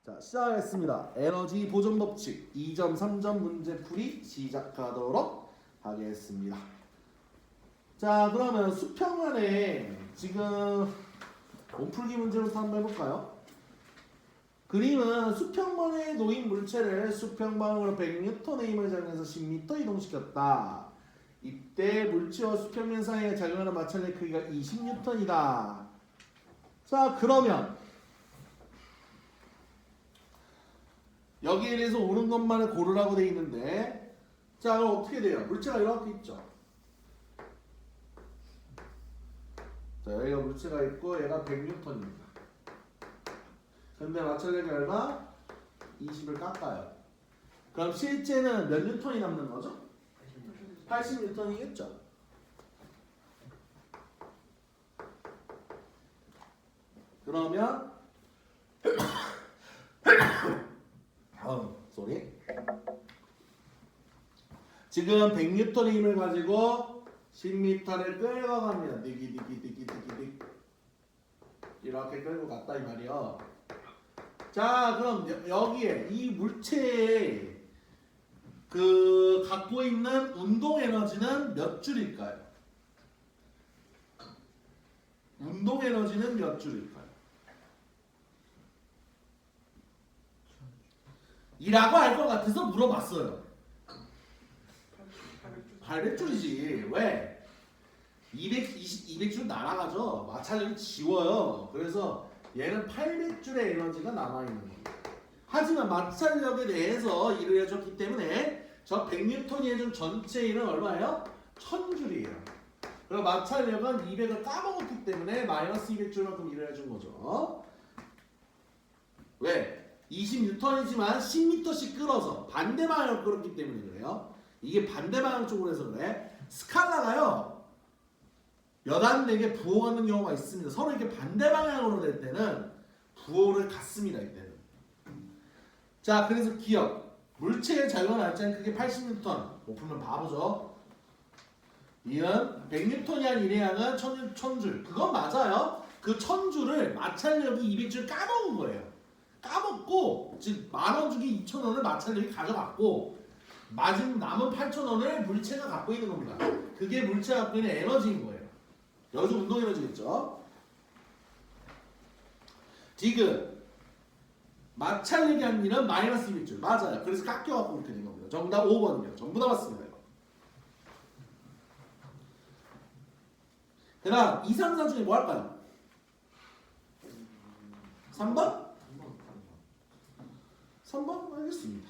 자, 시작하겠습니다. 에너지 보존 법칙 2점, 3점 문제풀이 시작하도록 하겠습니다. 자, 그러면 수평만에 지금 몸풀기 문제부터 한번 해볼까요? 그림은 수평만에 놓인 물체를 수평방으로 100N의 힘을 작용해서 10m 이동시켰다. 이때 물체와 수평면 사이에 작용하는 마찰의 크기가 20N이다. 자, 그러면 여기에 대해서 옳은 것만을 고르라고 돼 있는데, 자, 그럼 어떻게 돼요? 물체가 이렇게 있죠. 자, 여기가 물체가 있고 얘가 100N입니다. 근데 마찰력이 얼마? 20을 깎아요. 그럼 실제는 몇 뉴턴이 남는 거죠? 80뉴턴이겠죠. 그러면 쏘리. 지금 100뉴턴의 힘을 가지고 10m를 끌고 갑니다. 디기 이렇게 끌고 갔다 이 말이요. 자, 그럼 여기에 이 물체에 그 갖고 있는 운동 에너지는 몇 줄일까요? 운동 에너지는 몇 줄일까요? 이라고 할 것 같아서 물어봤어요. 800줄이지. 왜? 200줄 날아가죠. 마찰력이 지워요. 그래서 얘는 800줄의 에너지가 남아있는 겁니다. 하지만 마찰력에 대해서 일을 해줬기 때문에 저 100N이 해준 전체 일은 얼마예요? 1000줄이에요. 그리고 마찰력은 200을 까먹었기 때문에 마이너스 200줄만큼 일을 해준 거죠. 왜? 20N이지만 10m씩 끌어서 반대 방향으로 끌었기 때문에 그래요. 이게 반대 방향 쪽으로 해서 그래. 스칼라가요, 여단 내게 부호가 있는 경우가 있습니다. 서로 이렇게 반대 방향으로 될 때는 부호를 갖습니다. 이때는. 자, 그래서 기억. 물체의 작용한 알짜는 크게 80N. 못 풀면 바보죠. 이는 100N이 한 일의 양은 1000줄. 그건 맞아요. 그 1000줄을 마찰력이 200줄 까먹은 거예요. 까먹고, 즉 만원 주기 2,000원을 마찰력이 가져갔고, 남은 8,000원을 물체가 갖고 있는 겁니다. 그게 물체가 갖고 있는 에너지인 거예요. 여기서 운동 에너지겠죠. 지금 마찰력이 한 일은 마이너스 200줄. 맞아요. 그래서 깎여갖고 이렇게 된 겁니다. 정답 5번이에요. 전부 다 맞습니다. 그 다음 2, 3, 4 중에 뭐 할까요? 3번? 3번? 알겠습니다.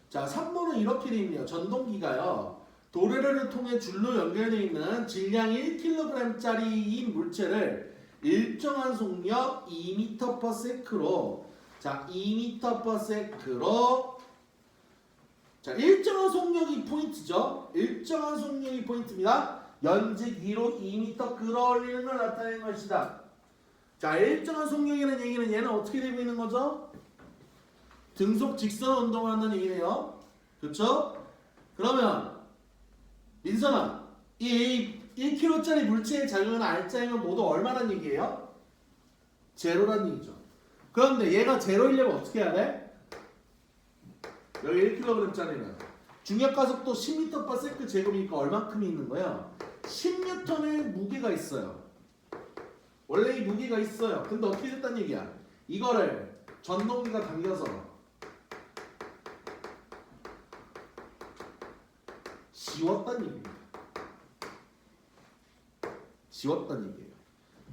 자, 3번은 이렇게 되어 있네요. 전동기가요, 도래를 통해 줄로 연결되어 있는 질량 1kg짜리인 물체를 일정한 속력 2m/s로, 자, 2m/s로, 자, 일정한 속력이 포인트죠. 일정한 속력이 포인트입니다. 연직 위로 2m 끌어올리는 걸 나타내는 것이다. 자, 일정한 속력이라는 얘기는 얘는 어떻게 되고 있는 거죠? 등속 직선 운동을 한다는 얘기네요. 그렇죠? 그러면 민선아, 이 1kg짜리 물체에 작용하는 알짜임은 모두 얼마란 얘기예요? 제로란 얘기죠. 그런데 얘가 제로이려면 어떻게 해야 돼? 여기 1kg짜리는 중력가속도 10m/s 제곱이니까 얼만큼이 있는 거야? 10N의 무게가 있어요. 원래 이 무게가 있어요. 근데 어떻게 됐단 얘기야? 이거를 전동기가 당겨서 지웠단 얘기입니다. 지웠단 얘기예요.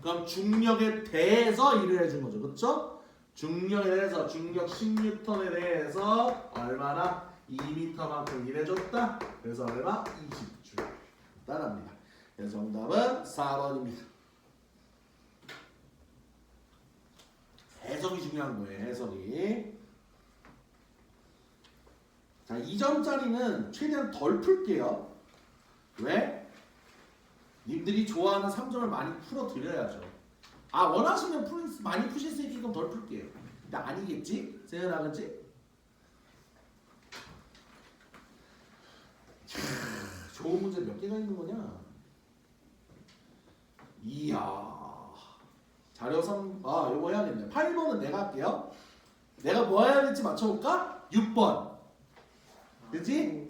그럼 중력에 대해서 일을 해준 거죠. 그렇죠? 중력에 대해서, 중력 10N에 대해서 얼마나? 2m만큼 일해줬다. 그래서 얼마? 20줄. 따라합니다. 그래서 정답은 4번입니다. 해석이 중요한 거예요. 해석이. 자, 2점짜리는 최대한 덜 풀게요. 왜? 님들이 좋아하는 3점을 많이 풀어드려야죠. 아, 원하시면 많이 푸실 수 있게끔 덜 풀게요. 근데 아니겠지? 생각나겠지? 좋은 문제 몇 개가 있는 거냐? 이야. 자료 3, 요거 해야겠다. 8번은 내가 할게요. 내가 뭐 해야 될지 맞춰볼까? 6번. 그치?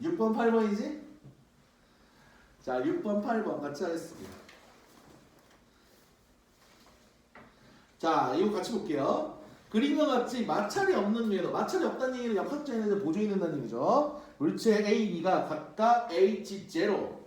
6번, 8번이지? 자, 6번, 8번 같이 하겠습니다. 자, 이거 같이 볼게요. 그림과 같이 마찰이 없는 궤도. 마찰이 없다는 얘기는 역학적인 보조 있는다는 얘기죠. 물체 A, B가 각각 H0,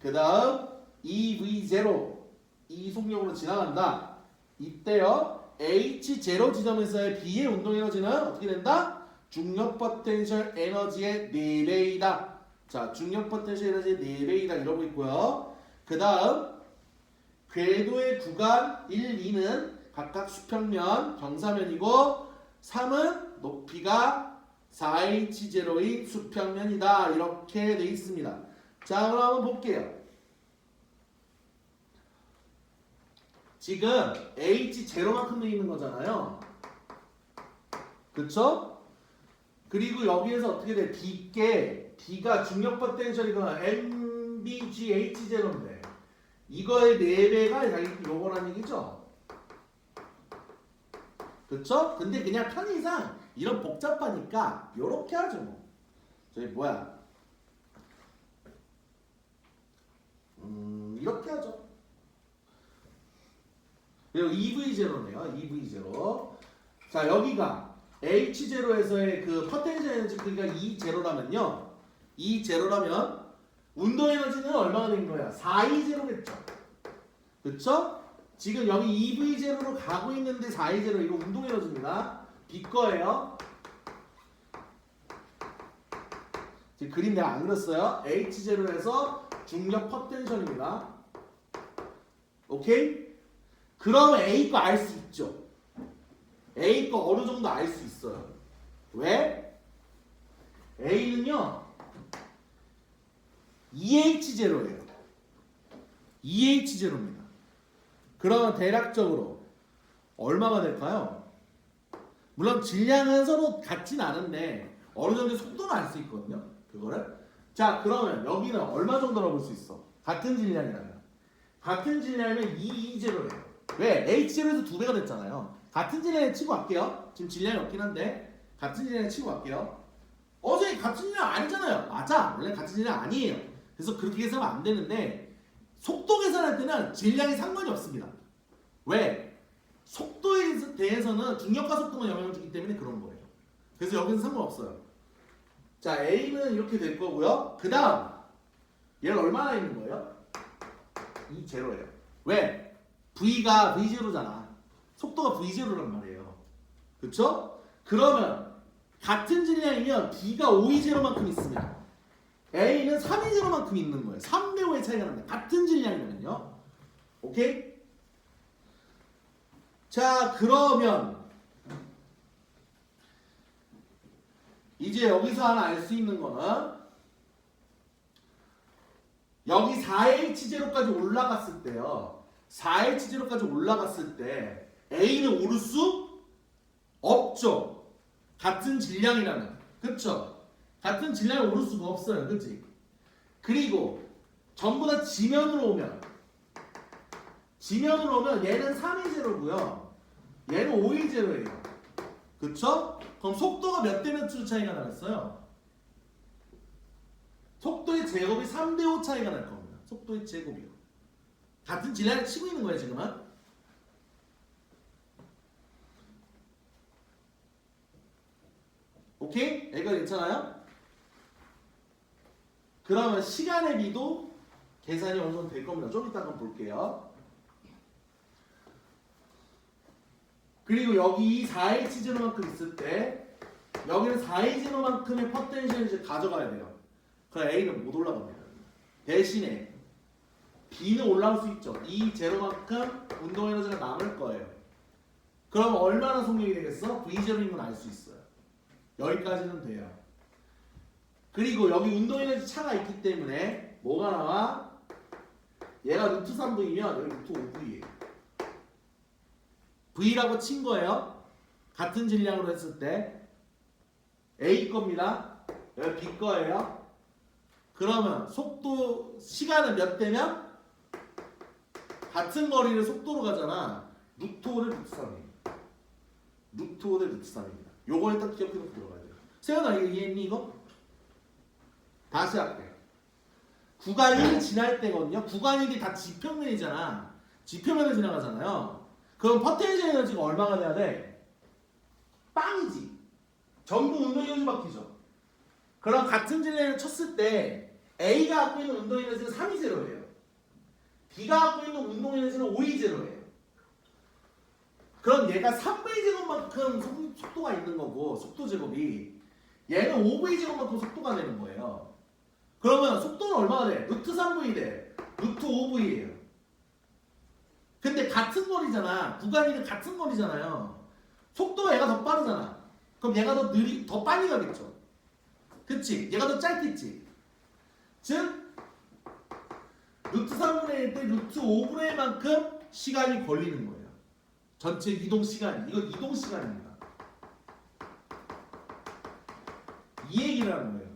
그 다음 EV0, 이 속력으로 지나간다. 이때요, H0 지점에서의 B의 운동 에너지는 어떻게 된다? 중력 포텐셜 에너지의 4배이다. 자, 중력 포텐셜 에너지의 4배이다 이러고 있고요. 그 다음 궤도의 구간 1, 2는 각각 수평면, 경사면이고 3은 높이가 4H0의 수평면이다. 이렇게 돼 있습니다. 자, 그럼 한번 볼게요. 지금 H0만큼 돼 있는 거잖아요. 그쵸? 그리고 여기에서 어떻게 돼? B가 중력 포텐셜이거나 MBGH0인데 이거의 4배가 요거란 얘기죠. 그쵸? 근데 그냥 편의상 이런 복잡하니까 요렇게 하죠 뭐. 저희 뭐야? 이렇게 하죠. 그리고 EV0네요. EV0. 자, 여기가 H0에서의 그 포텐셜 에너지 크기가 E0라면요. E0라면 운동 에너지는 얼마나 된 거야? 4E0겠죠. 그쵸? 지금 여기 EV0로 가고 있는데 4E0 이거 운동 에너지입니다. B 거예요. 지금 그림 내가 안 그렸어요. H0에서 중력 포텐셜입니다. 오케이? 그러면 A 거 알 수 있죠. A 거 어느 정도 알 수 있어요. 왜? A는요 2H0예요. 2H0입니다. 그러면 대략적으로 얼마가 될까요? 물론 질량은 서로 같진 않은데 어느 정도 속도는 알 수 있거든요. 그거를. 자, 그러면 여기는 얼마 정도라고 볼 수 있어? 같은 질량이라면. 같은 질량이면 2E0예요. 왜? H0에서 2배가 됐잖아요. 같은 질량에 치고 갈게요. 지금 질량이 없긴 한데 같은 질량에 치고 갈게요. 어제 같은 질량 아니잖아요. 맞아. 원래 같은 질량 아니에요. 그래서 그렇게 계산하면 안 되는데 속도 계산할 때는 질량이 상관이 없습니다. 왜? 속도에 대해서는 중력과 속도만 영향을 주기 때문에 그런 거예요. 그래서 여기는 상관없어요. 자, A는 이렇게 될 거고요. 그 다음 얘는 얼마나 있는 거예요? 2제로예요. 왜? V가 V0잖아. 속도가 V0란 말이에요. 그쵸? 그러면 같은 질량이면 B가 5E0만큼 있습니다. A는 3E0만큼 있는 거예요. 3대 5의 차이가 납니다. 같은 질량이면요. 오케이? 자, 그러면 이제 여기서 하나 알 수 있는 거는 여기 4H0까지 올라갔을 때요. 4H0까지 올라갔을 때 A는 오를 수 없죠. 같은 질량이라면. 그쵸? 같은 질량이 오를 수가 없어요. 그치? 그리고 전부 다 지면으로 오면 얘는 3E0고요. 얘는 5E0예요. 그쵸? 그럼 속도가 몇 대 몇으로 차이가 나겠어요? 속도의 제곱이 3대 5 차이가 날 겁니다. 속도의 제곱이요. 같은 질량을 치고 있는 거예요, 지금은. 오케이? 여기가 괜찮아요? 그러면 시간의 비도 계산이 어느 정도 될 겁니다. 좀 이따 한번 볼게요. 그리고 여기 4H0만큼 있을 때 여기는 4H0만큼의 포텐셜을 이제 가져가야 돼요. 그럼 A는 못 올라갑니다. 대신에 B는 올라올 수 있죠. 이 제로만큼 운동 에너지가 남을 거예요. 그럼 얼마나 속력이 되겠어? V0인 건 알 수 있어요. 여기까지는 돼요. 그리고 여기 운동 에너지 차가 있기 때문에 뭐가 나와? 얘가 루트 3V면 여기 루트 5V예요. V라고 친 거예요. 같은 질량으로 했을 때 A 겁니다. 여기 B 거예요. 그러면 속도 시간은 몇 대면? 같은 거리를 속도로 가잖아. 루트 5를 루트 3이에요. 루트 5 대 루트 3입니다. 요거 일단 기억해놓고 들어가야 돼요. 세연아 이거 이해했니 이거? 다시 할게. 구간 1이 지날 때거든요. 구간 1이 다 지평면이잖아. 지평면을 지나가잖아요. 그럼 포텐셜 에너지가 얼마가 돼야 돼? 빵이지. 전부 운동 에너지 바뀌죠. 그럼 같은 질량을 쳤을 때 A가 갖고 있는 운동 에너지는 3이 제로예요. B가 갖고 있는 운동 에너지는 5이 제로예요. 그럼 얘가 3V 제곱만큼 속도가 있는 거고 속도 제곱이 얘는 5V 제곱만큼 속도가 되는 거예요. 그러면 속도는 얼마나 돼? 루트 3V 대 루트 5V예요. 근데 같은 거리잖아. 구간이는 같은 거리잖아요. 속도가 얘가 더 빠르잖아. 그럼 얘가 더 빨리 가겠죠. 그치? 얘가 더 짧겠지. 즉 루트 3분의 1 대 루트 5분의 1만큼 시간이 걸리는 거예요. 전체 이동 시간. 이건 이동 시간입니다. 이 얘기를 하는 거예요.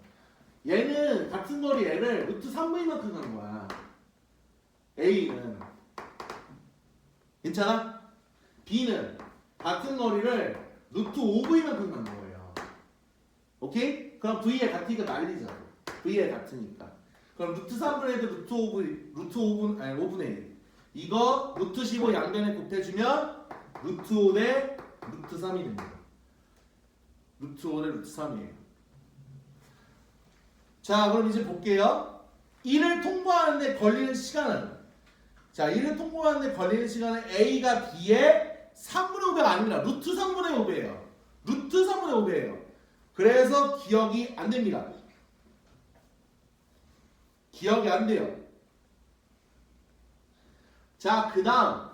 얘는 같은 거리 얘를 루트 3분의 1만큼 가는 거야. A는. 괜찮아? B는 같은 거리를 루트 5V만큼 가는 거예요. 오케이? 그럼 V에 같으니까 난리죠. V에 같으니까. 그럼 루트 3분의 1 대 루트 5V, 루트 5분의 1. 이거 루트 15 양변에 곱해주면 루트 5 대 루트 3이 됩니다. 루트 5 대 루트 3이에요. 자, 그럼 이제 볼게요. 1을 통과하는데 걸리는 시간은, 자, 1을 통과하는데 걸리는 시간은 A가 B의 3분의 5배가 아닙니다. 루트 3분의 5배예요. 루트 3분의 5배예요. 그래서 기억이 안 됩니다. 기억이 안 돼요. 자, 그 다음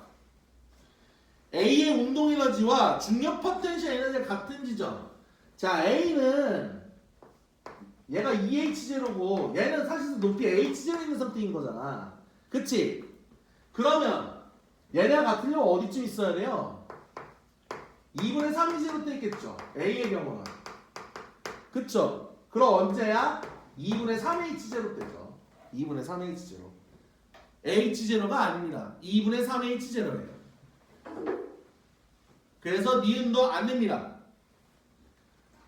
A의 운동 에너지와 중력 포텐셜 에너지가 같은 지점. 자, A는 얘가 EH0고 얘는 사실 높이 H0 있는 상태인 거잖아. 그치? 그러면 얘네가 같으려면 어디쯤 있어야 돼요? 2분의 3이 제로 때 있겠죠. A의 경우는. 그쵸? 그럼 언제야? 2분의 3H0 때죠. 2분의 3H0. H0가 아닙니다. 2분의 3H0예요. 그래서 니은도 안 됩니다.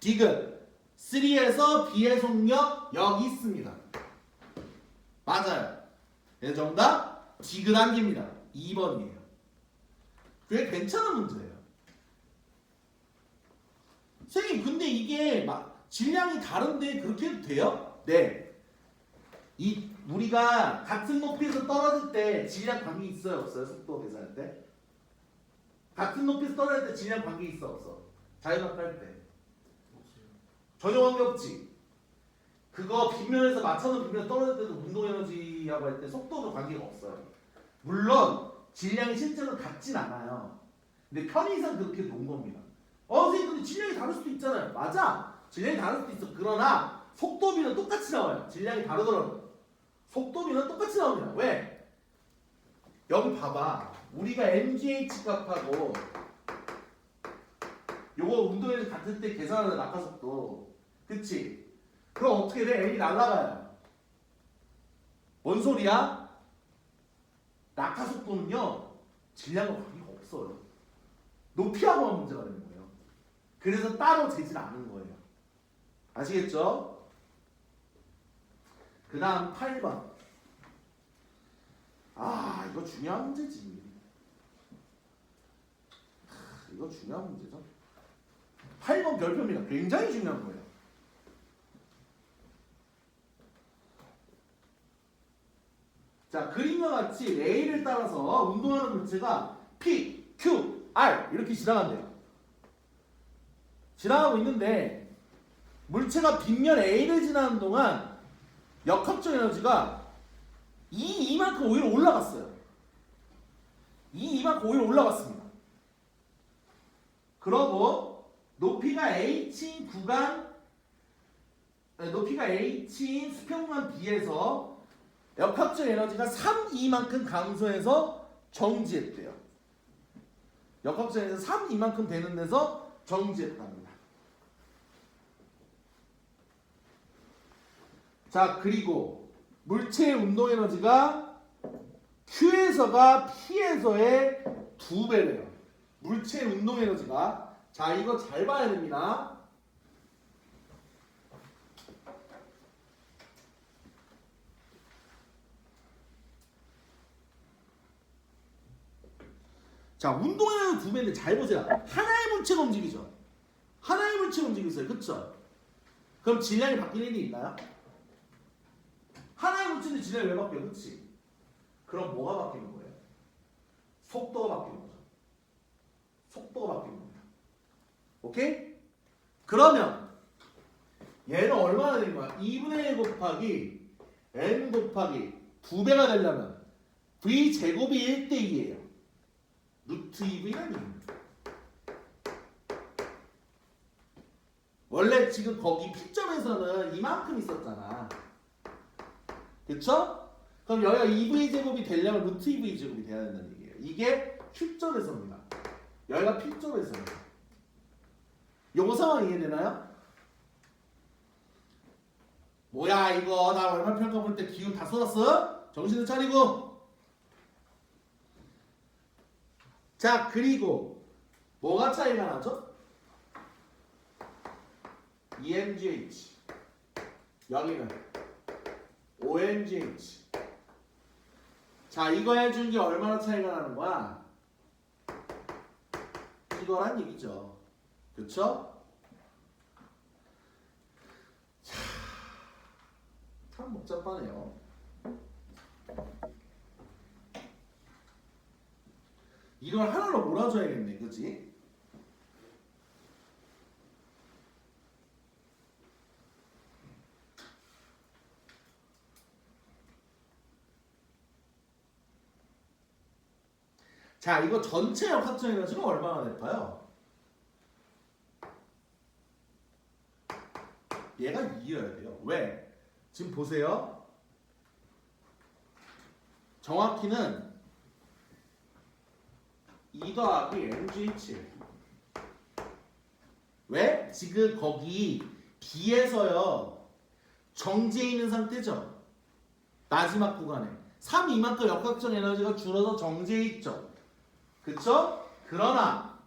디귿 3에서 B의 속력 여기 있습니다. 맞아요. 그래서 정답 디귿 안개입니다. 2번이에요. 꽤 괜찮은 문제예요. 선생님 근데 이게 막 질량이 다른데 그렇게 해도 돼요? 네. 우리가 같은 높이에서 떨어질 때 질량 관계 있어요 없어요? 속도 계산할 때? 같은 높이에서 떨어질 때 질량 관계 있어 없어? 자유낙하 할 때. 전혀 관계 없지. 그거 빗면에서 맞춰놓은 빗면 떨어질 때도 운동에너지하고 할 때 속도도 관계가 없어요. 물론 질량이 실제로 같진 않아요. 근데 편의상 그렇게 놓은 겁니다. 선생님 근데 질량이 다를 수도 있잖아요. 맞아. 질량이 다를 수도 있어. 그러나 속도비는 똑같이 나와요. 질량이 다르더라도. 속도비는 똑같이 나옵니다. 왜? 여기 봐봐. 우리가 mgh 값하고 요거 운동에너지 같을 때 계산하는 낙하속도. 그치? 그럼 어떻게 돼? L이 날아가요. 뭔 소리야? 낙하속도는요 질량과 관계가 없어요. 높이하고만 문제가 되는 거예요. 그래서 따로 재질 않은 거예요. 아시겠죠? 그 다음 8번. 이거 중요한 문제지. 이거 중요한 문제죠. 8번 별표입니다. 굉장히 중요한 거예요. 자, 그림과 같이 A를 따라서 운동하는 물체가 P, Q, R 이렇게 지나간대요. 지나가고 있는데 물체가 빗면 A를 지나는 동안 역학적 에너지가 이만큼 오히려 올라갔어요. 이만큼 오히려 올라갔습니다. 그러고 높이가 H인 수평구간 B에서 역학적 에너지가 3, 2만큼 감소해서 정지했대요. 역학적 에너지가 3, 2만큼 되는 데서 정지했답니다. 자, 그리고 물체의 운동 에너지가 Q에서가 P에서의 2배래요. 물체의 운동 에너지가 자, 이거 잘 봐야 됩니다. 자, 운동에는 두 배인데 잘 보세요. 하나의 물체가 움직이죠. 하나의 물체가 움직이고 있어요. 그쵸? 그럼 질량이 바뀌는 일이 있나요? 하나의 물체인데 질량이 왜 바뀌어요? 그치? 그럼 뭐가 바뀌는 거예요? 속도가 바뀌는 거죠. 속도가 바뀌는 겁니다. 오케이? 그러면 얘는 얼마나 되는 거야? 2분의 1 곱하기 n 곱하기 2배가 되려면 v 제곱이 1대 2예요. 루트 2v라는 얘기입니다. 원래 지금 거기 P점에서는 이만큼 있었잖아. 그쵸? 그럼 여기가 2v 제곱이 되려면 루트 2v 제곱이 돼야 된다는 얘기예요. 이게 Q점에서입니다. 여기가 P점에서예요. 요거 상황 이해되나요? 뭐야 이거 나 얼마 평가 볼 때 기운 다 쏟았어? 정신을 차리고. 자, 그리고 뭐가 차이가 나죠? EMGH 여기는 OMGH. 자, 이거 해준 게 얼마나 차이가 나는 거야? 이거란 얘기죠. 그쵸? 참 복잡하네요. 이걸 하나로 몰아줘야겠네, 그치? 자, 이거 전체 역학적 에너지는 얼마나 될까요? 얘가 2여야 돼요. 왜? 지금 보세요. 정확히는 2 더하기 mgh. 왜? 지금 거기 B에서요 정지해 있는 상태죠. 마지막 구간에 3 이만큼 역학적 에너지가 줄어서 정지해 있죠. 그쵸? 그러나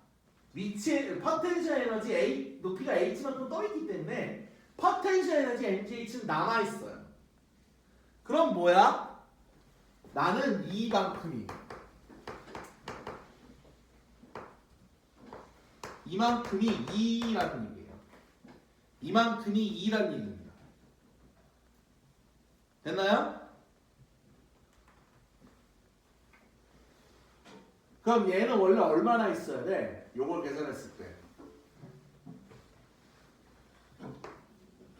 위치 포텐셜 에너지 A 높이가 h만큼 떠 있기 때문에 포텐셜 에너지 mgh는 남아 있어요. 그럼 뭐야? 나는 이만큼이 2라는 얘기예요. 이만큼이 2라는 얘기입니다. 됐나요? 그럼 얘는 원래 얼마나 있어야 돼? 요걸 계산했을 때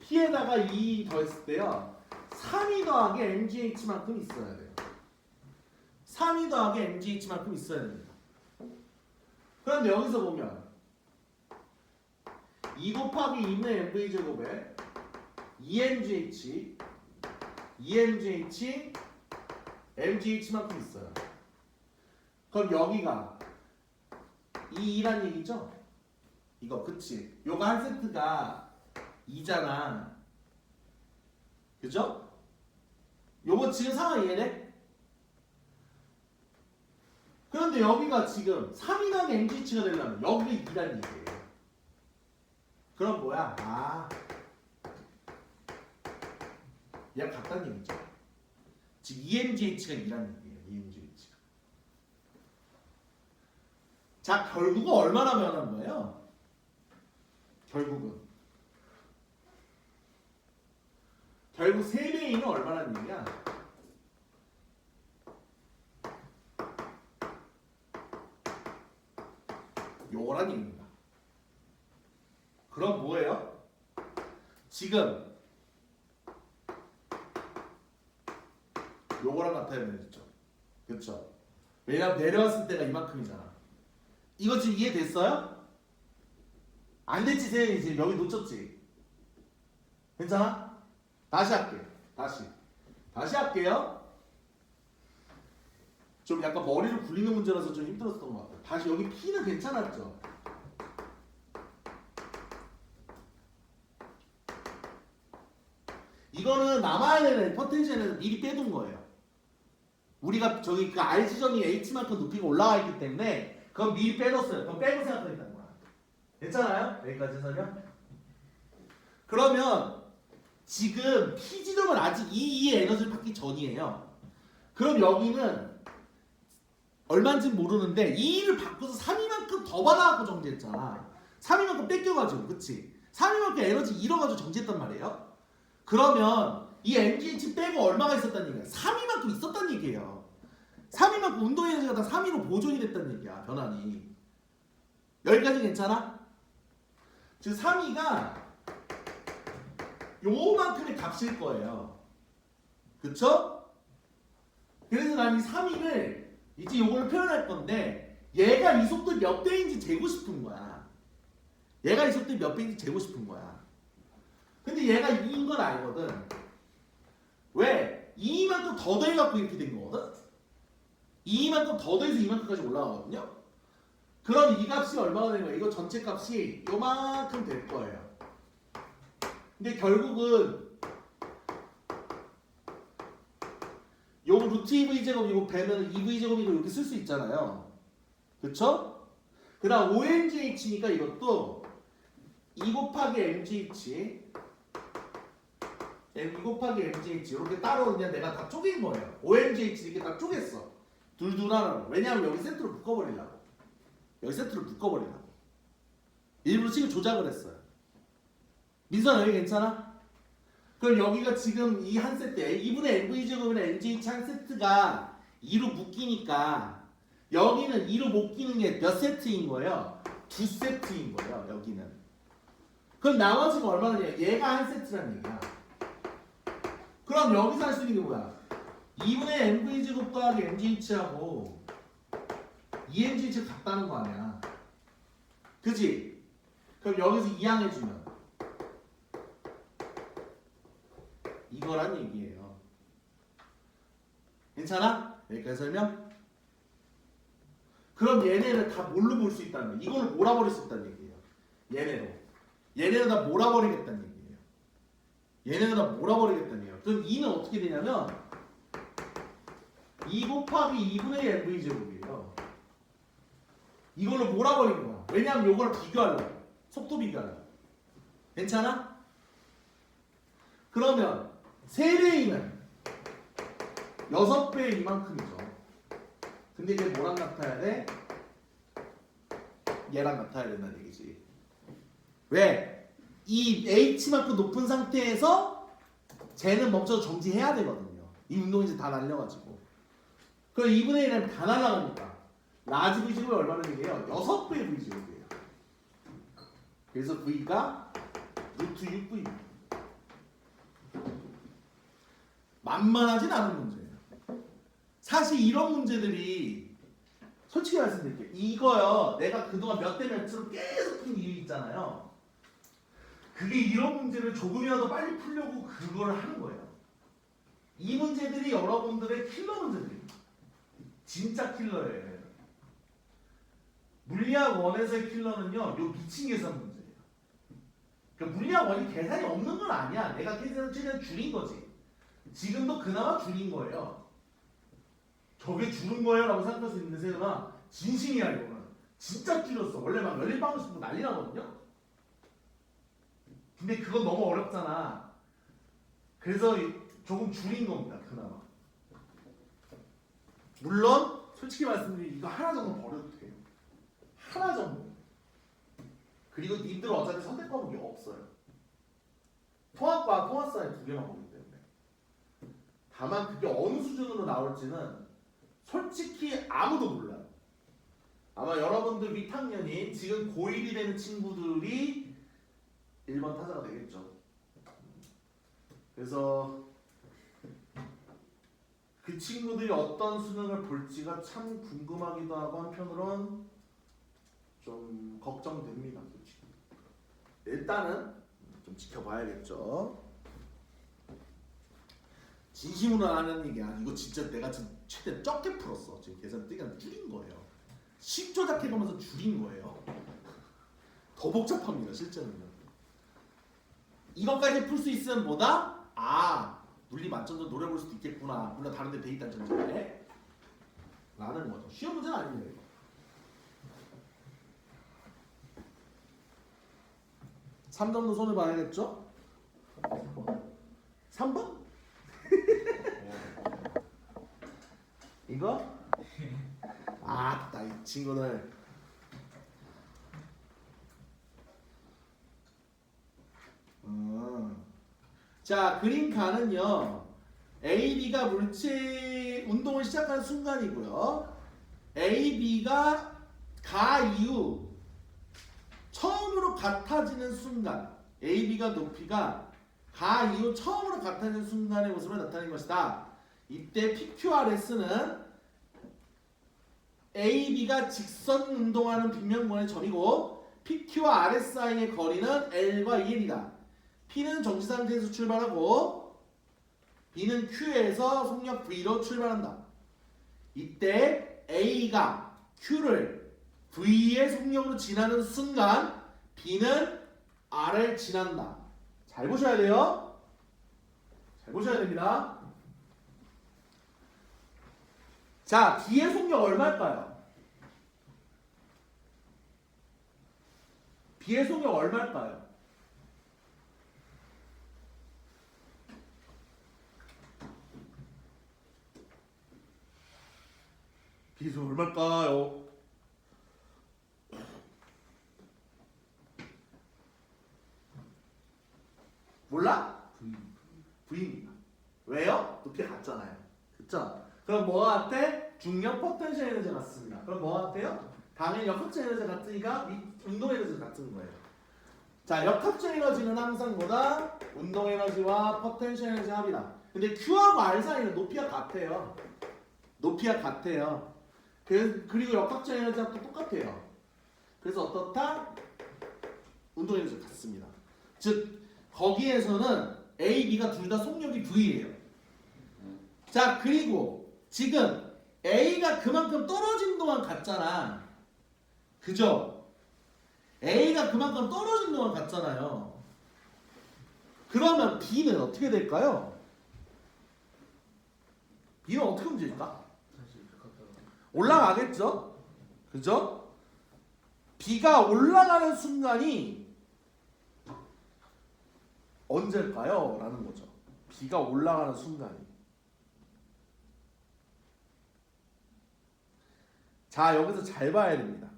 P에다가 2 더했을 때요 3이 더하기 mgh만큼 있어야 돼요. 3이 더하기 mgh만큼 있어야 됩니다. 그런데 여기서 보면 2 곱하기 2는 mv제곱에 2mgh mgh만큼 있어요. 그럼 여기가 2란 얘기죠? 이거 그치? 요거 한 세트가 2잖아. 그죠? 요거 지금 상황 이해돼? 그런데 여기가 지금 3이랑 mgh가 되려면 여기가 2란 얘기예요. 그럼 뭐야? 아, 얘가 같다는 얘기죠. 지금 EMGH가 2라는 얘기예요. EMGH가. 자, 결국은 얼마나 변한 거예요? 결국 3배의 2는 얼마라는 얘기야? 요거란 얘기입니다. 그럼 뭐예요? 지금 요거랑 같아야 되겠죠. 그렇죠? 왜냐면 내려왔을 때가 이만큼이잖아. 이거 지금 이해됐어요? 안 됐지, 세연이 지금 여기 놓쳤지? 괜찮아? 다시 할게. 다시 할게요. 좀 약간 머리를 굴리는 문제라서 좀 힘들었던 것 같아요. 다시 여기 P는 괜찮았죠? 이거는 남아야 되는 포텐셜에는 미리 빼둔 거예요. 우리가 저기 그 R 지점이 H만큼 높이가 올라가 있기 때문에 그건 미리 빼뒀어요. 그건 빼고 생각하겠다는 거야. 괜찮아요? 여기까지 설명? 그러면 지금 P지점은 아직 2의 에너지를 받기 전이에요. 그럼 여기는 얼마인지 모르는데 2를 바꿔서 3이만큼 더 받아갖고 정지했잖아. 3이만큼 뺏겨가지고, 그치? 3이만큼 에너지 잃어가지고 정지했단 말이에요. 그러면 이 MGH 빼고 얼마가 있었다는 얘기야? 3이만큼 있었다는 얘기예요. 3이만큼 운동 에너지가 다 3위로 보존이 됐다는 얘기야, 변환이. 여기까지 괜찮아? 즉 3위가 요만큼의 값일 거예요. 그쵸? 그래서 난 이 3위를 이제 요걸 표현할 건데 얘가 이 속도 몇 배인지 재고 싶은 거야. 얘가 이 속도 몇 배인지 재고 싶은 거야. 근데 얘가 2인 건 알거든. 왜? 2만큼 더 더해갖고 이렇게 된 거거든? 2만큼 더 더해서 이만큼까지 올라가거든요? 그럼 이 값이 얼마가 되는 거야? 이거 전체 값이 요만큼 될 거예요. 근데 결국은 요거 루트 2v 제곱 이거 배면 2v 제곱이고 이렇게 쓸 수 있잖아요. 그쵸? 그 다음 OMGH니까 이것도 2 곱하기 MGH 2 곱하기 MGH 이렇게 따로 그냥 내가 다 쪼갠 거예요. OMGH 이렇게 다 쪼갰어. 둘둘 하나로. 왜냐하면 여기 세트로 묶어버리려고. 여기 세트를 묶어버리려고. 일부러 식을 조작을 했어요. 민선아 여기 괜찮아? 그럼 여기가 지금 이 한 세트에 2분의 MV제곱이나 MGH 한 세트가 2로 묶이니까 여기는 2로 못 끼는 게 몇 세트인 거예요? 2세트인 거예요. 여기는. 그럼 나머지가 얼마나 돼요? 얘가 한 세트란 얘기야. 그럼 여기서 할 수 있는 게 뭐야? 2분의 MV제곱 더하기 MGH하고 2MGH가 같다는 거 아니야. 그지? 그럼 여기서 이항해주면 이거란 얘기예요. 괜찮아? 여기까지 설명? 그럼 얘네를 다 뭘로 볼 수 있다는 거예요? 이걸로 몰아버릴 수 있다는 얘기예요. 얘네로. 얘네를 다 몰아버리겠다는 얘기예요. 얘네를 다 몰아버리겠다는 얘기예요. 그럼 2는 어떻게 되냐면 2 곱하기 2분의 MV제곱이에요. 이걸로 몰아버린 거야. 왜냐하면 이걸 비교하려고. 속도 비교하려고. 괜찮아? 그러면 세배이면 6배 이만큼이죠. 근데 이게 뭐랑 같아야 돼? 얘랑 같아야 된다는 얘기지. 왜? 이 H만큼 높은 상태에서 쟤는 멈춰서 정지해야 되거든요. 이 운동이 이제 다 날려가지고. 그럼 2분의 1은 다 날라가니까 라지 V제곱이 얼마나 얘기해요? 6배의 V제곱이에요. 그래서 V가 루트 6V입니다. 만만하진 않은 문제예요. 사실 이런 문제들이 솔직히 말씀드릴게요. 이거요. 내가 그동안 몇 대 몇으로 계속 푼 이유 있잖아요. 그게 이런 문제를 조금이라도 빨리 풀려고 그걸 하는 거예요. 이 문제들이 여러분들의 킬러 문제들입니다. 진짜 킬러예요. 물리학 원에서의 킬러는요. 요 미친 계산 문제예요. 그러니까 물리학 원이 계산이 없는 건 아니야. 내가 계산을 최대한 줄인 거지. 지금도 그나마 줄인 거예요. 저게 줄은 거예요 라고 생각할 수 있는데 세연아 진심이야 이거는. 진짜 줄였어. 원래 막 열린방울씩 난리 나거든요. 근데 그건 너무 어렵잖아. 그래서 조금 줄인 겁니다. 그나마. 물론 솔직히 말씀드리면 이거 하나 정도 버려도 돼요. 하나 정도. 그리고 님들 어차피 선택 과목이 없어요. 통합과 통합사에 2개만 보기 때문에. 다만 그게 어느 수준으로 나올지는 솔직히 아무도 몰라요. 아마 여러분들 윗학년인 지금 고1이 되는 친구들이 1번 타자가 되겠죠. 그래서 그 친구들이 어떤 수능을 볼지가 참 궁금하기도 하고 한편으론 좀 걱정됩니다. 솔직히. 일단은 좀 지켜봐야겠죠. 진심으로 하는 얘기야. 이거 진짜 내가 지금 최대한 적게 풀었어. 지금 계산 뜨기가 줄인 거예요. 10조 작해가면서 줄인 거예요. 더 복잡합니다. 실제로는. 이것까지 풀 수 있으면 뭐다? 아, 물리 만점도 노래 볼 수도 있겠구나. 물론 다른 데 돼 있다는 전제에 라는 거죠. 쉬운 문제는 아닙니다. 이거. 3점도 손을 봐야겠죠? 3번? 이거? 아따 이 친구들. 자 그림가는요 AB가 물체 운동을 시작하는 순간이고요. AB가 가 이후 처음으로 같아지는 순간, AB가 높이가 가 이후 처음으로 같아지는 순간의 모습을 나타내는 것이다. 이때 PQRS는 AB가 직선 운동하는 빗면권의 점이고 PQ와 RS 사이의 거리는 L과 EL이다. P는 정지 상태에서 출발하고 B는 Q에서 속력 V로 출발한다. 이때 A가 Q를 V의 속력으로 지나는 순간 B는 R을 지난다. 잘 보셔야 돼요. 잘 보셔야 됩니다. 자, B의 속력 얼마일까요? B의 속력 얼마일까요? B의 속력 얼마일까요? 몰라? V입니다. 왜요? 높이가 같잖아요. 그쵸? 그럼 뭐가 같아? 중력 포텐셜 에너지 같습니다. 그럼 뭐가 같아요? 당연히 역학적 에너지 같으니까 운동 에너지 같은 거예요. 자, 역학적 에너지는 항상 뭐다? 운동 에너지와 포텐셜 에너지 합이다. 근데 Q하고 R 사이는 높이가 같아요. 높이가 같아요. 그리고 역학적 에너지 합도 똑같아요. 그래서 어떻다? 운동 에너지 같습니다. 즉 거기에서는 A, B가 둘 다 속력이 V예요. 자 그리고 지금 A가 그만큼 떨어진 동안 같잖아. 그죠? A가 그만큼 떨어진 동안 같잖아요. 그러면 B는 어떻게 될까요? B는 어떻게 움직일까? 올라가겠죠? 그죠? B가 올라가는 순간이 언제일까요? 라는 거죠. B가 올라가는 순간이. 자, 여기서 잘 봐야 됩니다.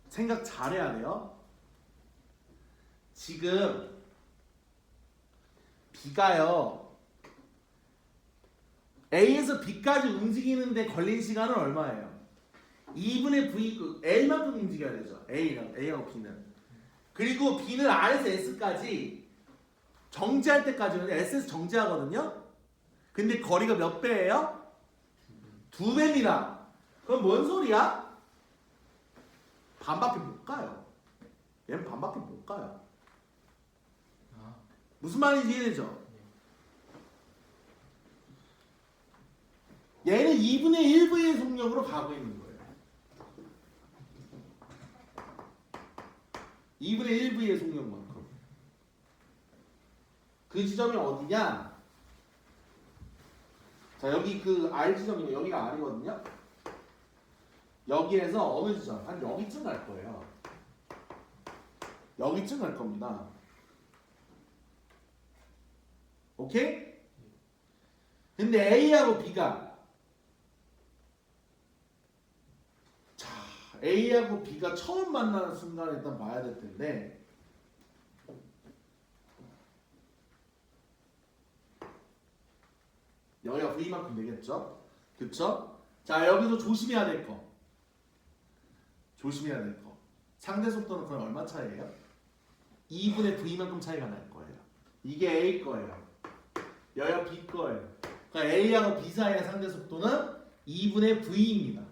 생각 잘 해야 돼요. 지금 B가요 A에서 B까지 움직이는데 걸린 시간은 얼마예요? 2분의 V, L만큼 움직여야 되죠. A하고 B는. 그리고 B는 R에서 S까지 정지할 때까지는 S에서 정지하거든요. 근데 거리가 몇 배예요? 2배입니다. 그럼 뭔 소리야? 반밖에 못 가요. 얘는 반밖에 못 가요. 무슨 말인지 이해되죠? 얘는 2분의 1V의 속력으로 가고 있는 거예요. 2분의 1V의 속력만큼. 그 지점이 어디냐? 자, 여기 그 R 지점이고 여기가 R이거든요. 여기에서 어느 지점? 한 여기쯤 갈 거예요. 여기쯤 갈 겁니다. 오케이? 근데 A하고 B가 A하고 B가 처음 만나는 순간을 일단 봐야 될 텐데 여기가 V만큼 되겠죠? 그쵸? 자, 여기서 조심해야 될 거. 조심해야 될 거. 상대 속도는 그럼 얼마 차이예요? 2분의 V만큼 차이가 날 거예요. 이게 A 거예요. 여기가 B 거예요. 그러니까 A하고 B 사이의 상대 속도는 2분의 V입니다.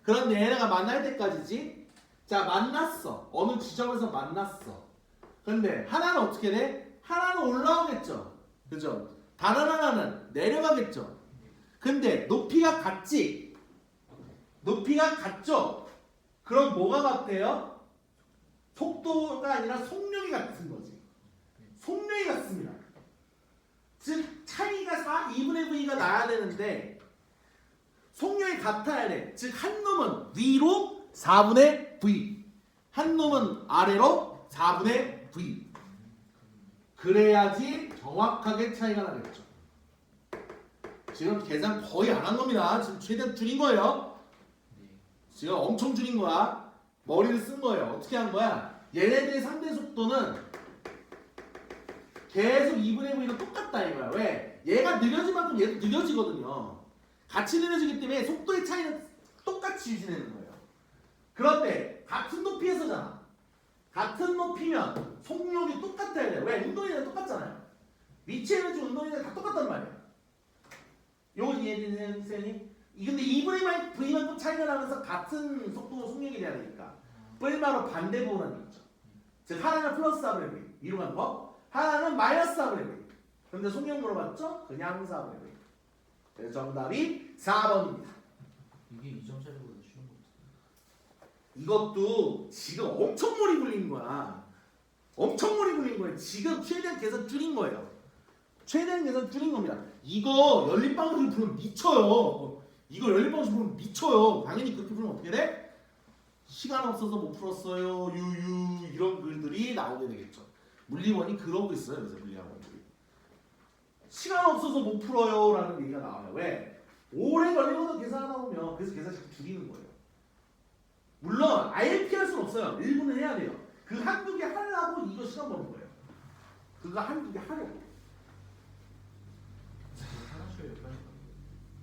그런데 얘네가 만날 때까지지? 자, 만났어. 어느 지점에서 만났어. 근데 하나는 어떻게 돼? 하나는 올라오겠죠. 그죠? 다른 하나는 내려가겠죠. 근데 높이가 같지? 높이가 같죠? 그럼 뭐가 같아요? 속도가 아니라 속력이 같은 거지. 속력이 같습니다. 즉 차이가 2분의 V가 나야 되는데 속력이 같아야 돼. 즉 한 놈은 위로 4분의 V, 한 놈은 아래로 4분의 V. 그래야지 정확하게 차이가 나겠죠. 지금 계산 거의 안 한 겁니다. 지금 최대한 줄인 거예요. 지금 엄청 줄인 거야. 머리를 쓴 거예요. 어떻게 한 거야? 얘네들의 상대 속도는 계속 2분의 V랑 똑같다 이거야. 왜? 얘가 느려진 만큼 얘도 느려지거든요. 같이 느려지기 때문에 속도의 차이는 똑같이 유지되는 거예요. 그런데 같은 높이에서잖아. 같은 높이면 속력이 똑같아야 돼. 왜? 운동이랑 똑같잖아요. 위치 에너지 운동이랑 다 똑같단 말이야. 요거 이해되세요? 근데 2분의 V만큼 차이가 나면서 같은 속도로 속력이 돼야 되니까 뿔마로 반대 부호라는 얘기죠. 즉 하나는 플러스 4분의 V 위로 가는 거, 하나는 마이너스 4분의 V. 근데 속력 물어봤죠? 그냥 4분의 V. 그래서 정답이 4번입니다. 이게 2점짜리보다 쉬운 거 같아. 이것도 지금 엄청 머리 굴린 거야. 엄청 머리 굴린 거예요. 지금 최대한 계산 줄인 거예요. 최대한 계산 줄인 겁니다. 이거 연립방식으로 풀면 미쳐요. 이거 연립방식으로 풀면 미쳐요. 당연히 그렇게 풀면 어떻게 돼? 시간 없어서 못 풀었어요. 유유 이런 글들이 나오게 되겠죠. 물리원이 그러고 있어요. 그래서 물리학원들이 시간 없어서 못 풀어요 라는 얘기가 나와요. 왜? 오래 걸리고도 계산 하다 보면 그래서 계산 자꾸 줄이는 거예요. 물론 아예 피할 수는 없어요. 1분은 해야 돼요. 그 한두 개 하려고 이거 시간 버는 거예요. 그거 한두 개 하려고.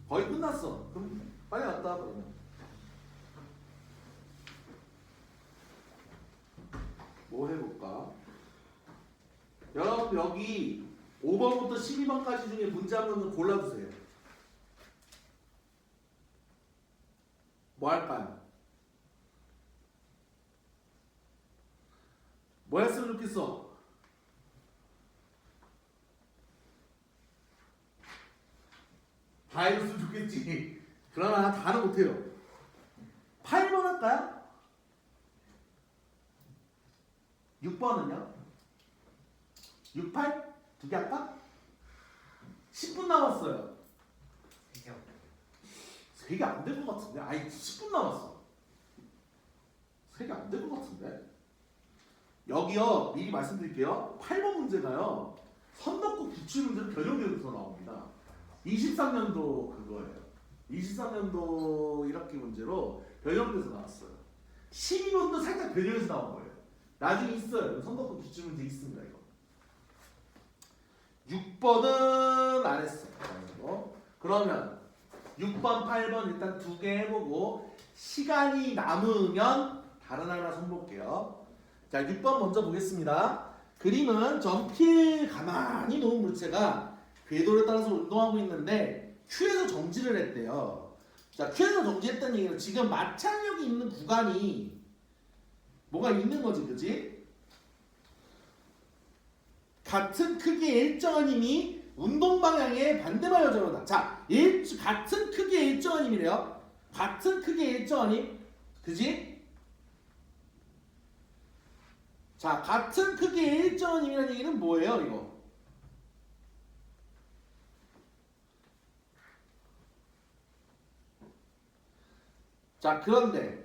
거의 끝났어. 그럼 빨리 갔다 그러면. 뭐 해볼까? 여러분 여기 5번부터 12번까지 중에 문제 한 번은 골라주세요. 뭐 할까요? 뭐 했으면 좋겠어? 다 해줬으면 좋겠지. 그러나 다는 못해요. 8번 할까요? 6번은요? 6, 8? 두 개 할까? 10분 남았어요. 3개 안 될 것 같은데? 아니 10분 남았어. 3개 안 될 것 같은데? 여기요 미리 말씀드릴게요. 8번 문제가요. 선덕국 기출 문제로 변형되어서 나옵니다. 23년도 그거예요. 23년도 1학기 문제로 변형돼서 나왔어요. 12번도 살짝 변형해서 나온 거예요. 나중에 있어요. 선덕국 기출 문제 있습니다. 이거. 6번은 안 했어요. 그러면 6번, 8번 일단 두 개 해보고 시간이 남으면 다른 하나 손볼게요. 자, 6번 먼저 보겠습니다. 그림은 점필 가만히 놓은 물체가 궤도를 따라서 운동하고 있는데 Q에서 정지를 했대요. 자, Q에서 정지했다는 얘기는 지금 마찰력이 있는 구간이 뭐가 있는 거지, 그지? 같은 크기의 일정한 힘이 운동 방향의 반대 방향으로 전환한다. 자, 같은 크기의 일정한 힘이래요. 같은 크기의 일정한 힘, 그지? 자, 같은 크기의 일정한 힘이라는 얘기는 뭐예요, 이거? 자, 그런데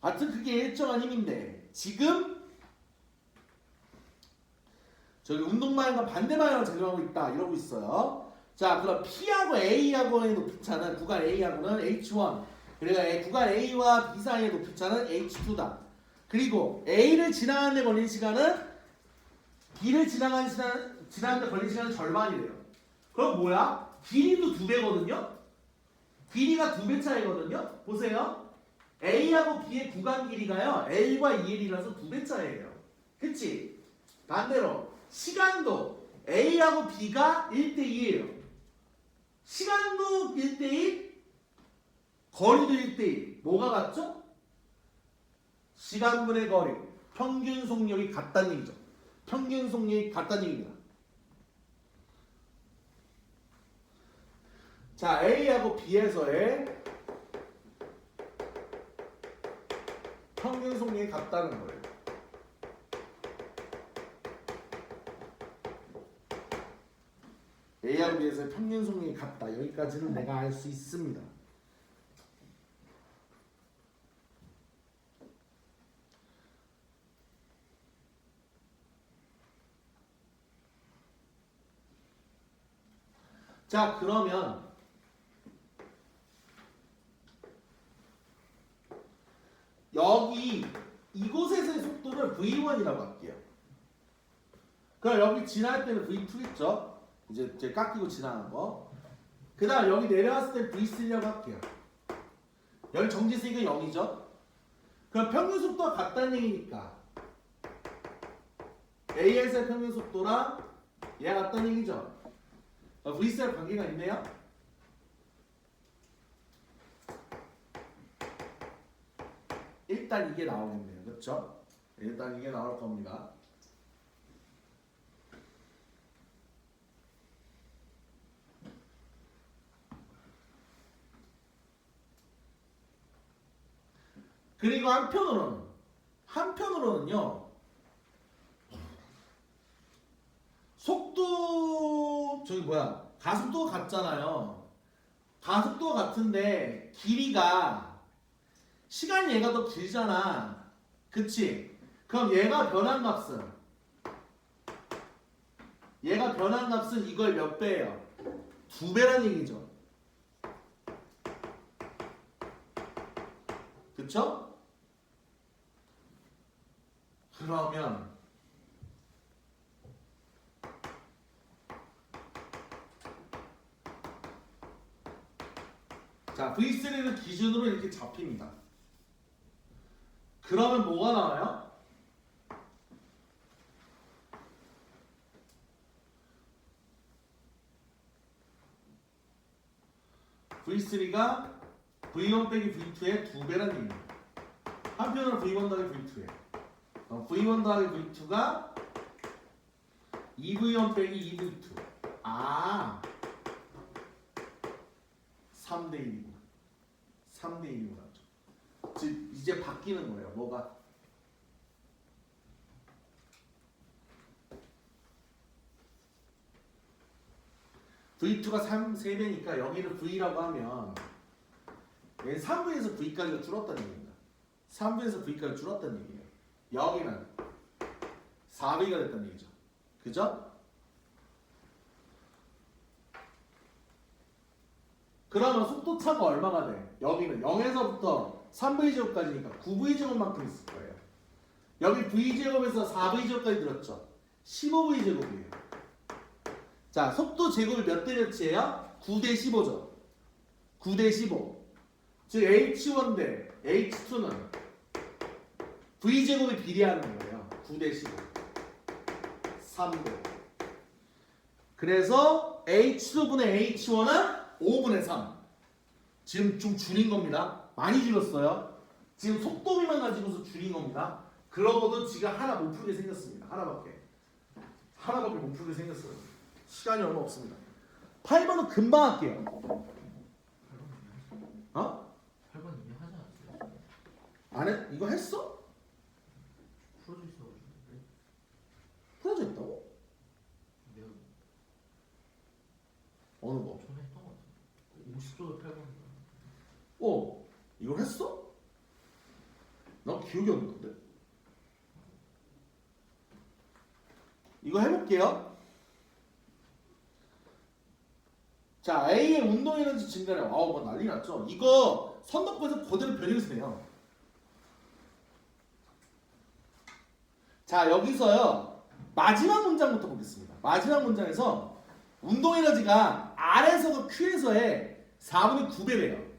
같은 크기의 일정한 힘인데 지금 저기 운동 방향과 반대 방향을 작용하고 있다 이러고 있어요. 자, 그럼 P하고 A하고의 높이차는 구간 A하고는 H1, 그리고 구간 A와 B 사이의 높이차는 H2다. 그리고 A를 지나가는 데 걸린 시간은 B를 지나가는 데 걸린 시간은 절반이래요. 그럼 뭐야? 길이도 2배거든요. 길이가 2배 차이거든요. 보세요. A하고 B의 구간 길이가요. A과 2L이라서 2배 차이예요. 그치? 반대로 시간도 A하고 B가 1대2예요. 시간도 1대2, 거리도 1대2. 뭐가 같죠? 시간분의 거리, 평균 속력이 같다는 얘기죠. 평균 속력이 같다는 얘기입니다. 자, A하고 B에서의 평균 속력이 같다는 거예요. A하고 B에서의 평균 속력이 같다. 여기까지는 내가 알 수 있습니다. 자, 그러면 여기 이곳에서의 속도를 V1이라고 할게요. 그럼 여기 지날 때는 V2겠죠? 이제 깎이고 지나는 거. 그 다음 여기 내려왔을 때 V3라고 할게요. 여기 정지수니까 0이죠? 그럼 평균 속도가 같다는 얘기니까 AS의 평균 속도랑 얘가 같다는 얘기죠? V3랑 관계가 있네요? 일단 이게 나오겠네요. 그렇죠? 일단 이게 나올 겁니다. 그리고 한편으로는요. 속도 가속도가 같잖아요. 가속도가 같은데 길이가 시간이 얘가 더 길잖아. 그치? 그럼 얘가 변한 값은 이걸 몇 배예요? 2배란 얘기죠. 그쵸? 그러면 자, V3를 기준으로 이렇게 잡힙니다. 그러면 뭐가 나와요? V3가 V1 빼기 V2의 2배란 얘기입니다. 한편으로 V1 더하기 V2에 V1 더하기 V2가 2V1 빼기 2V2 3대 1이구나. 3대 1이구나. 즉 이제 바뀌는 거예요. 뭐가? V2가 3배니까 여기를 V라고 하면 얘는 3V에서 V까지가 줄었다는 얘기입니다. 3V에서 V까지 줄었다는 얘기예요. 여기는 4V가 됐다는 얘기죠. 그죠? 그러면 속도차가 얼마가 돼? 여기는 0에서부터 3V제곱까지니까 9V제곱만큼 있을 거예요. 여기 V제곱에서 4V제곱까지 들었죠? 15V제곱이에요. 자, 속도 제곱이 몇 대 몇이에요? 9대 15죠. 9대 15. 즉 H1 대 H2는 V제곱이 비례하는 거예요. 9대 15. 3대. 그래서 H2분의 H1은 5분의 3. 지금 좀 줄인 겁니다. 많이 줄였어요. 지금 속도비만 가지고서 줄인 겁니다. 그러고도 지가 하나 못 풀게 생겼습니다. 하나밖에 못 풀게 생겼어요. 시간이 얼마 없습니다. 8번은 금방 할게요. 8번 이미 하지 않았어요? 안 해? 이거 했어? 풀어져 있어가지고. 풀어져 있다고? 내가 어느 거? 전에 했던 것 같은데. 50조도 8번. 이걸 했어? 나 기억이 안 나는데. 이거 해볼게요. 자, A의 운동 에너지 증가량. 뭐 난리 났죠. 이거 선덕부에서 그대로 변형해서 자, 여기서요. 마지막 문장부터 보겠습니다. 마지막 문장에서 운동 에너지가 R에서가 Q에서의 4분의 9배래요.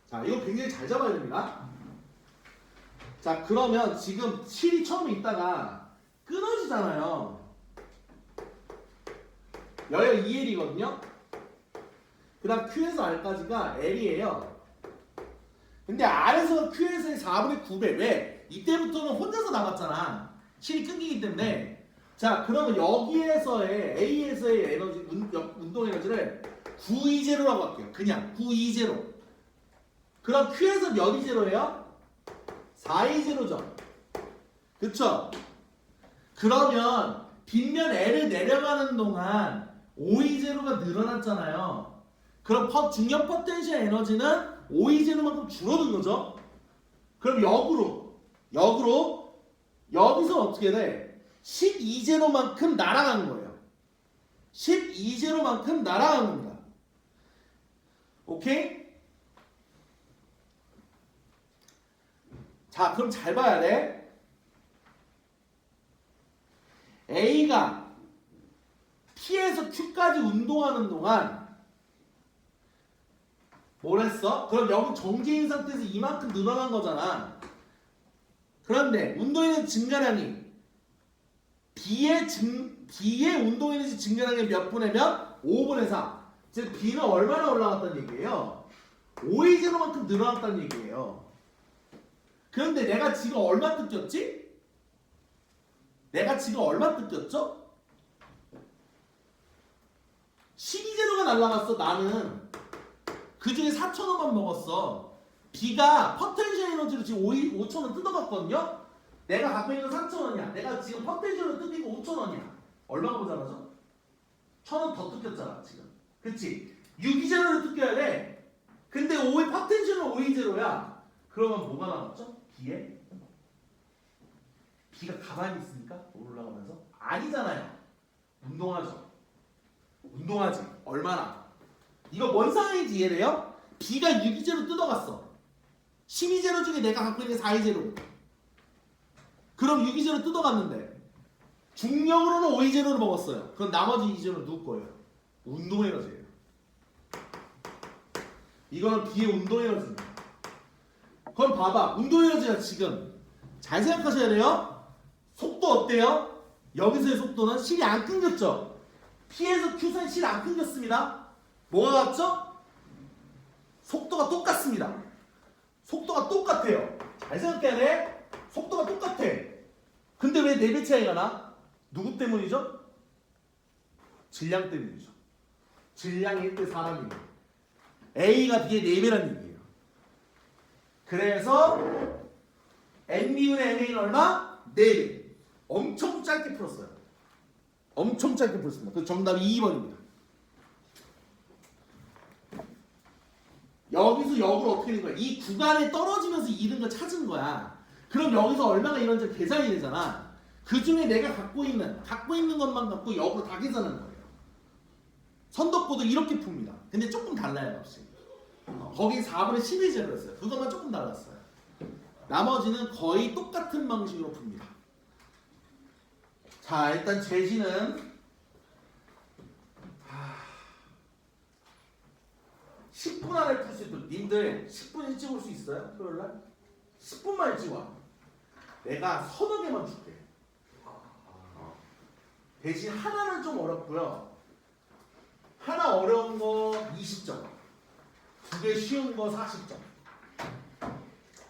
자, 이거 굉장히 잘 잡아야 됩니다. 자, 그러면 지금 7이 처음에 있다가 끊어지잖아요. 여기가 2L이거든요. 그 다음 Q에서 R까지가 L이에요. 근데 R에서 Q에서의 4분의 9배. 왜? 이때부터는 혼자서 남았잖아. 7이 끊기기 때문에. 자, 그러면 여기에서의 A에서의 에너지, 운동 에너지를 9E0라고 할게요. 그냥 9E0. 그럼 Q에서 몇 E0예요? 4E0죠. 그쵸? 그러면 빗면 L을 내려가는 동안 5E0가 늘어났잖아요. 그럼 중력 포텐셜 에너지는 5E0만큼 줄어든 거죠. 그럼 역으로 여기서 어떻게 돼? 12제로만큼 날아가는 거예요. 12제로만큼 날아간 겁니다. 오케이? 자, 그럼 잘 봐야 돼. A가 P에서 Q까지 운동하는 동안 뭘 했어? 그럼 여기 정지인 상태에서 이만큼 늘어난 거잖아. 그런데 운동에너지 증가량이 B의 운동에너지 증가량이 몇 분이면 5분의 4. 즉 B는 얼마나 올라갔다는 얘기예요? 5A0만큼 늘어났다는 얘기예요. 그런데 내가 지금 얼마 뜯겼지? 내가 지금 얼마 뜯겼죠? 12제로가 날라갔어. 나는 그 중에 4,000원만 먹었어. B가 포텐셜 에너지로 지금 5,000원 뜯어갔거든요. 내가 갖고 있는 4,000원이야. 내가 지금 포텐셜로 뜯기고 5,000원이야. 얼마가 모자라죠? 1,000원 더 뜯겼잖아 지금. 그치? 620를 뜯겨야 돼. 근데 5의 포텐셜은 520야. 그러면 뭐가 남았죠? B에? B가 가만히 있으니까 올라가면서? 아니잖아요. 운동하죠. 운동하지. 얼마나? 이거 뭔 상황인지 이해돼요? B가 620로 뜯어갔어. 12제로 중에 내가 갖고 있는 420. 그럼 620로 뜯어갔는데 중력으로는 520를 먹었어요. 그럼 나머지 20은 누구 거예요? 운동 에너지예요. 이거는 B의 운동 에너지입니다. 그럼 봐봐. 운동 에너지가 지금 잘 생각하셔야 돼요. 속도 어때요? 여기서의 속도는 실이 안 끊겼죠? P에서 Q 사이 실 안 끊겼습니다. 뭐가 같죠? 속도가 똑같습니다. 속도가 똑같아요. 잘 생각해야 돼. 속도가 똑같아. 근데 왜 4배 차이가 나? 누구 때문이죠? 질량 때문이죠. 질량이 1대 4라는 A가 B의 4배라는 얘기예요. 그래서 N미분의 NA는 얼마? 4배. 엄청 짧게 풀었어요. 엄청 짧게 풀었습니다. 그래서 정답이 2번입니다. 여기서 역으로 어떻게 된 거야? 이 구간에 떨어지면서 잃은 걸 찾은 거야. 그럼 여기서 얼마가 이런지 계산이 되잖아. 그 중에 내가 갖고 있는 것만 갖고 역으로 다 계산하는 거예요. 선덕보도 이렇게 풉니다. 근데 조금 달라요, 값이. 거긴 4분의 11제로였어요. 그것만 조금 달랐어요. 나머지는 거의 똑같은 방식으로 풉니다. 자, 일단 제시는 10분 안에 풀 수 있도록 님들 10분 일찍 올 수 있어요? 토요일날? 10분만 일찍 와. 내가 서너 개만 줄게. 대신 하나는 좀 어렵고요. 하나 어려운 거 20점. 2개 쉬운 거 40점.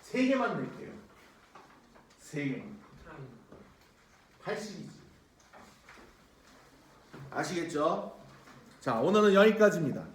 3개만 낼게요. 3개만. 80이지. 아시겠죠? 자, 오늘은 여기까지입니다.